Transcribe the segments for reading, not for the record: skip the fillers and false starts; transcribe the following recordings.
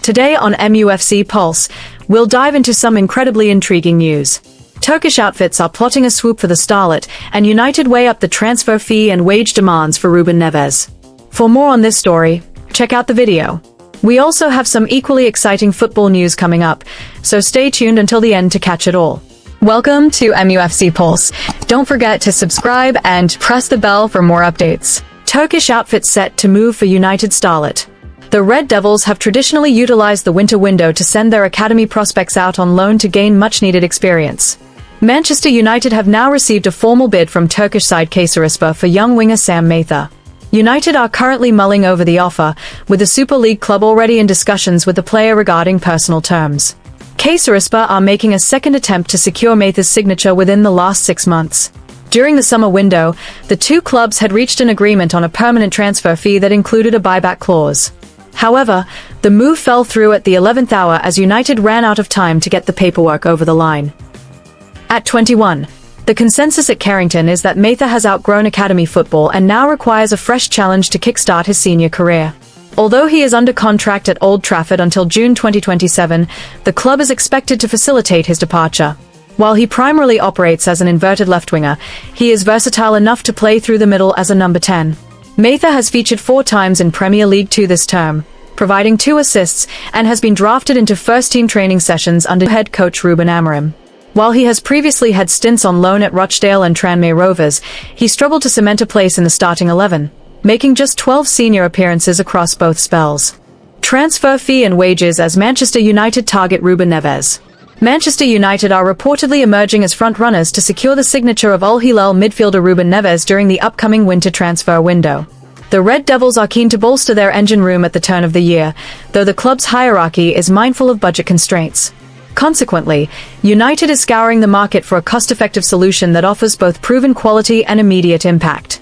Today on MUFC Pulse, we'll dive into some incredibly intriguing news. Turkish outfits are plotting a swoop for the starlet, and United weigh up the transfer fee and wage demands for Ruben Neves. For more on this story, check out the video. We also have some equally exciting football news coming up, so stay tuned until the end to catch it all. Welcome to MUFC Pulse. Don't forget to subscribe and press the bell for more updates. Turkish outfits set to move for United starlet. The Red Devils have traditionally utilized the winter window to send their academy prospects out on loan to gain much-needed experience. Manchester United have now received a formal bid from Turkish side Kayserispor for young winger Sam Mather. United are currently mulling over the offer, with the Super League club already in discussions with the player regarding personal terms. Kayserispor are making a second attempt to secure Mather's signature within the last 6 months. During the summer window, the two clubs had reached an agreement on a permanent transfer fee that included a buyback clause. However, the move fell through at the 11th hour as United ran out of time to get the paperwork over the line. At 21, the consensus at Carrington is that Mather has outgrown academy football and now requires a fresh challenge to kickstart his senior career. Although he is under contract at Old Trafford until June 2027, the club is expected to facilitate his departure. While he primarily operates as an inverted left winger, he is versatile enough to play through the middle as a number 10. Mather has featured 4 times in Premier League 2 this term, providing 2 assists, and has been drafted into first-team training sessions under head coach Ruben Amorim. While he has previously had stints on loan at Rochdale and Tranmere Rovers, he struggled to cement a place in the starting 11, making just 12 senior appearances across both spells. Transfer fee and wages as Manchester United target Ruben Neves. Manchester United are reportedly emerging as front-runners to secure the signature of Al-Hilal midfielder Ruben Neves during the upcoming winter transfer window. The Red Devils are keen to bolster their engine room at the turn of the year, though the club's hierarchy is mindful of budget constraints. Consequently, United is scouring the market for a cost-effective solution that offers both proven quality and immediate impact.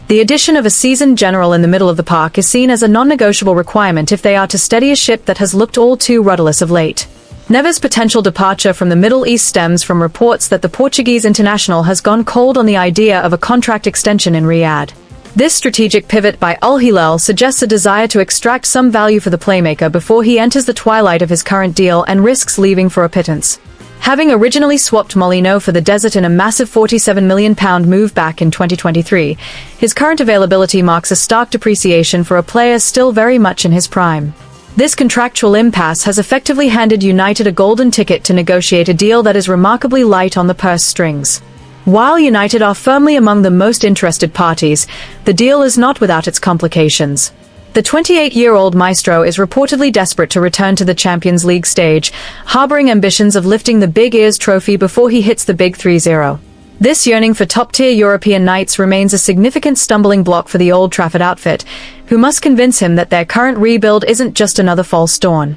The addition of a seasoned general in the middle of the park is seen as a non-negotiable requirement if they are to steady a ship that has looked all too rudderless of late. Neves' potential departure from the Middle East stems from reports that the Portuguese international has gone cold on the idea of a contract extension in Riyadh. This strategic pivot by Al-Hilal suggests a desire to extract some value for the playmaker before he enters the twilight of his current deal and risks leaving for a pittance. Having originally swapped Molino for the Desert in a massive £47 million move back in 2023, his current availability marks a stark depreciation for a player still very much in his prime. This contractual impasse has effectively handed United a golden ticket to negotiate a deal that is remarkably light on the purse strings. While United are firmly among the most interested parties, the deal is not without its complications. The 28-year-old maestro is reportedly desperate to return to the Champions League stage, harboring ambitions of lifting the Big Ears trophy before he hits the Big 3-0. This yearning for top-tier European nights remains a significant stumbling block for the Old Trafford outfit, who must convince him that their current rebuild isn't just another false dawn.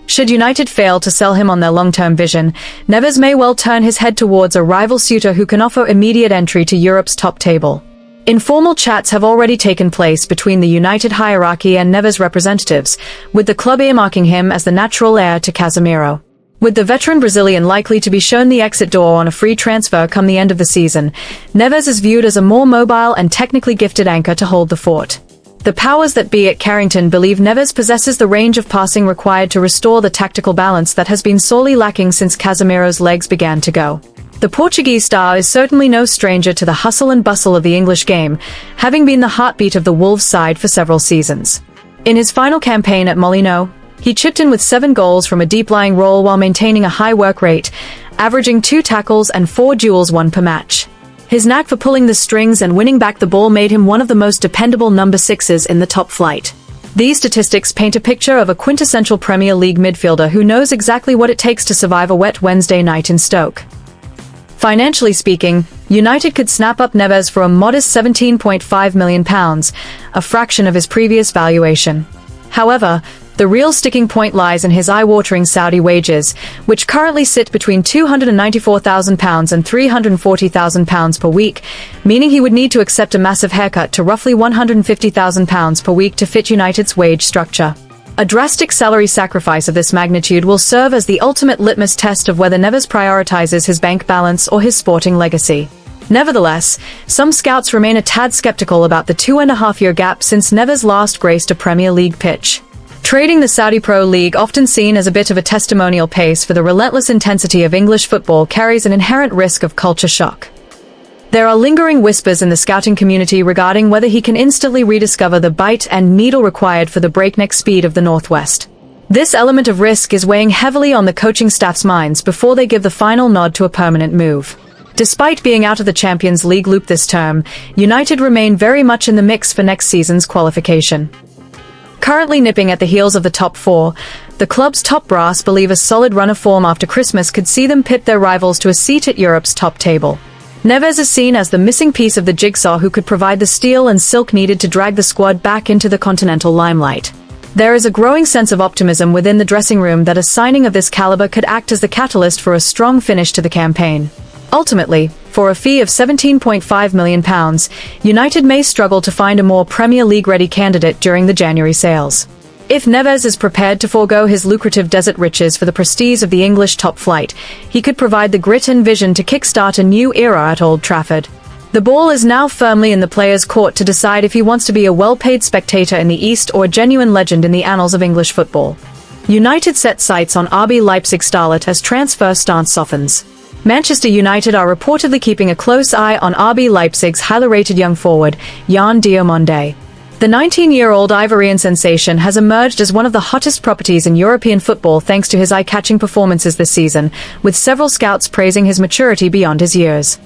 Should United fail to sell him on their long-term vision, Neves may well turn his head towards a rival suitor who can offer immediate entry to Europe's top table. Informal chats have already taken place between the United hierarchy and Neves' representatives, with the club earmarking him as the natural heir to Casemiro. With the veteran Brazilian likely to be shown the exit door on a free transfer come the end of the season, Neves is viewed as a more mobile and technically gifted anchor to hold the fort. The powers that be at Carrington believe Neves possesses the range of passing required to restore the tactical balance that has been sorely lacking since Casemiro's legs began to go. The Portuguese star is certainly no stranger to the hustle and bustle of the English game, having been the heartbeat of the Wolves side for several seasons. In his final campaign at Molino, he chipped in with 7 goals from a deep-lying role while maintaining a high work rate, averaging 2 tackles and 4 duels won per match. His knack for pulling the strings and winning back the ball made him one of the most dependable number 6s in the top flight. These statistics paint a picture of a quintessential Premier League midfielder who knows exactly what it takes to survive a wet Wednesday night in Stoke. Financially speaking, United could snap up Neves for a modest £17.5 million, a fraction of his previous valuation. However, the real sticking point lies in his eye-watering Saudi wages, which currently sit between £294,000 and £340,000 per week, meaning he would need to accept a massive haircut to roughly £150,000 per week to fit United's wage structure. A drastic salary sacrifice of this magnitude will serve as the ultimate litmus test of whether Neves prioritizes his bank balance or his sporting legacy. Nevertheless, some scouts remain a tad skeptical about the 2.5-year gap since Neves last graced a Premier League pitch. Trading the Saudi Pro League, often seen as a bit of a testimonial pace for the relentless intensity of English football, carries an inherent risk of culture shock. There are lingering whispers in the scouting community regarding whether he can instantly rediscover the bite and needle required for the breakneck speed of the Northwest. This element of risk is weighing heavily on the coaching staff's minds before they give the final nod to a permanent move. Despite being out of the Champions League loop this term, United remain very much in the mix for next season's qualification. Currently nipping at the heels of the top four, the club's top brass believe a solid run of form after Christmas could see them pit their rivals to a seat at Europe's top table. Neves is seen as the missing piece of the jigsaw who could provide the steel and silk needed to drag the squad back into the continental limelight. There is a growing sense of optimism within the dressing room that a signing of this caliber could act as the catalyst for a strong finish to the campaign. Ultimately, for a fee of £17.5 million, United may struggle to find a more Premier League-ready candidate during the January sales. If Neves is prepared to forego his lucrative desert riches for the prestige of the English top flight, he could provide the grit and vision to kickstart a new era at Old Trafford. The ball is now firmly in the player's court to decide if he wants to be a well-paid spectator in the East or a genuine legend in the annals of English football. United set sights on RB Leipzig starlet as transfer stance softens. Manchester United are reportedly keeping a close eye on RB Leipzig's highly rated young forward, Yan Diomande. The 19-year-old Ivorian sensation has emerged as one of the hottest properties in European football thanks to his eye-catching performances this season, with several scouts praising his maturity beyond his years.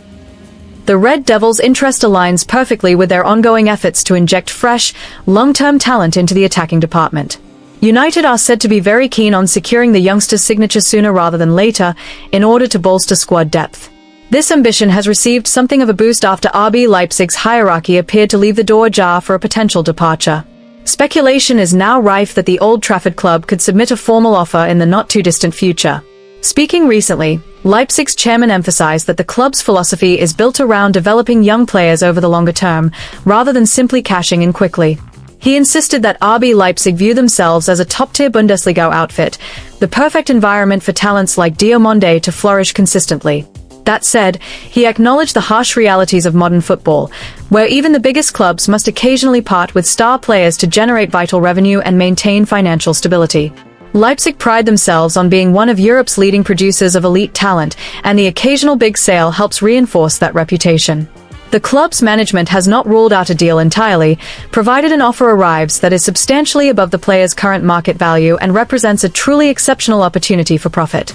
The Red Devils' interest aligns perfectly with their ongoing efforts to inject fresh, long-term talent into the attacking department. United are said to be very keen on securing the youngster's signature sooner rather than later, in order to bolster squad depth. This ambition has received something of a boost after RB Leipzig's hierarchy appeared to leave the door ajar for a potential departure. Speculation is now rife that the Old Trafford club could submit a formal offer in the not-too-distant future. Speaking recently, Leipzig's chairman emphasized that the club's philosophy is built around developing young players over the longer term, rather than simply cashing in quickly. He insisted that RB Leipzig view themselves as a top-tier Bundesliga outfit, the perfect environment for talents like Diomande to flourish consistently. That said, he acknowledged the harsh realities of modern football, where even the biggest clubs must occasionally part with star players to generate vital revenue and maintain financial stability. Leipzig pride themselves on being one of Europe's leading producers of elite talent, and the occasional big sale helps reinforce that reputation. The club's management has not ruled out a deal entirely, provided an offer arrives that is substantially above the player's current market value and represents a truly exceptional opportunity for profit.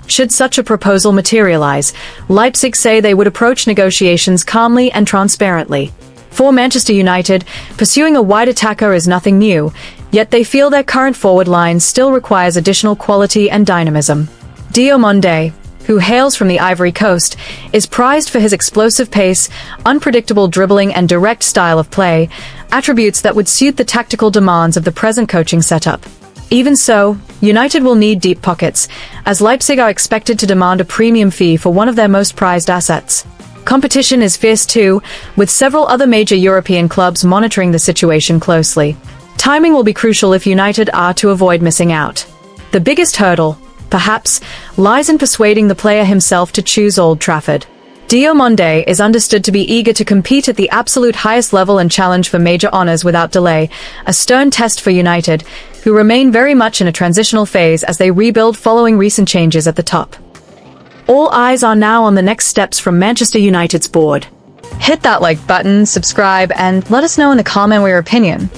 Should such a proposal materialize, Leipzig say they would approach negotiations calmly and transparently. For Manchester United, pursuing a wide attacker is nothing new, yet they feel their current forward line still requires additional quality and dynamism. Diomande, who hails from the Ivory Coast, is prized for his explosive pace, unpredictable dribbling and direct style of play, attributes that would suit the tactical demands of the present coaching setup. Even so, United will need deep pockets, as Leipzig are expected to demand a premium fee for one of their most prized assets. Competition is fierce too, with several other major European clubs monitoring the situation closely. Timing will be crucial if United are to avoid missing out. The biggest hurdle, perhaps, lies in persuading the player himself to choose Old Trafford. Diomande is understood to be eager to compete at the absolute highest level and challenge for major honours without delay, a stern test for United, who remain very much in a transitional phase as they rebuild following recent changes at the top. All eyes are now on the next steps from Manchester United's board. Hit that like button, subscribe, and let us know in the comment your opinion.